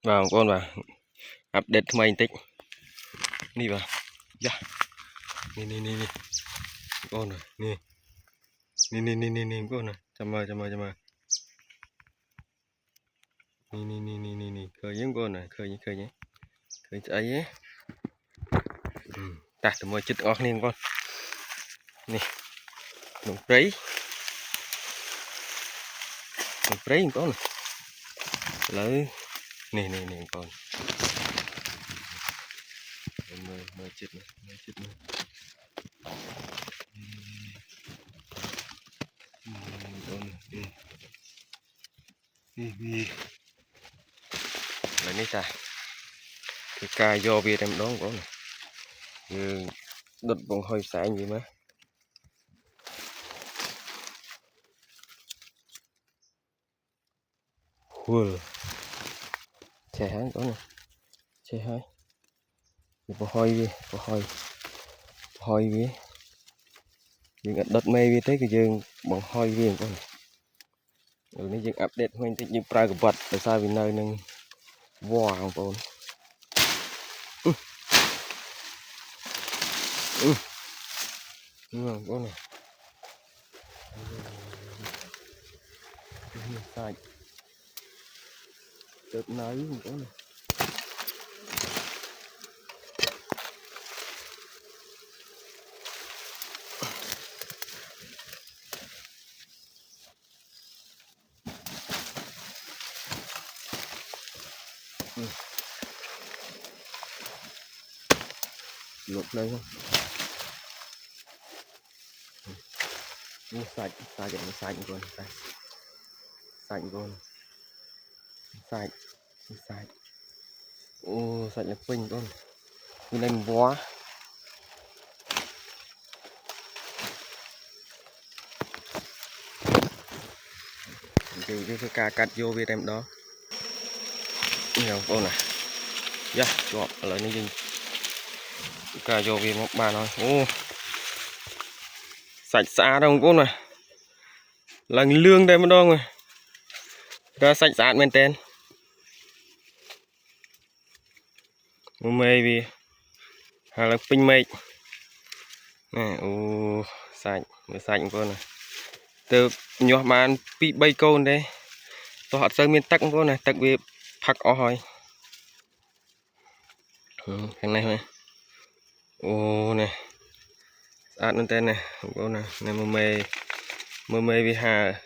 vào con vào update thay tích đi vào dạ nè con rồi nè con này chăm ơi nè khơi giống con này khơi nhé khơi ấy nhé ta tụi mày chích ngọt liền con nè đồng trái con này lấy nè con mời chích này con này lấy nít ta cái ca do việt em đón con này như đứt vòng hơi sáng gì mà Ui, xe hán có nè, xe hơi, có hoi vi, nhưng đợt mây vi thế cái dương bằng hoi vi con này, rồi nó dương update hoành thích những prai của vật, tại sao vì nơi nâng vò không con, đúng không con này, sai, đợt nấy không có này. Luộc đây không? Sạch con, sạch. Ô, sạch là pin con, như lên vó. Thì cái ca cắt vô việt em đó, nhiều con này, dạ, chọn lại nó dừng. Ca vô vì một bà nói ô sạch xã đâu con này là lương đây mà đâu rồi ra sạch xã bên trên mê vì hay là pin mây này ô sạch con này từ nhỏ bạn bị bay con đây tôi họ sơn miền tắc con này tắc vì phắc ó hỏi cái này này ô này sạch bên trên này con này này mê vì hà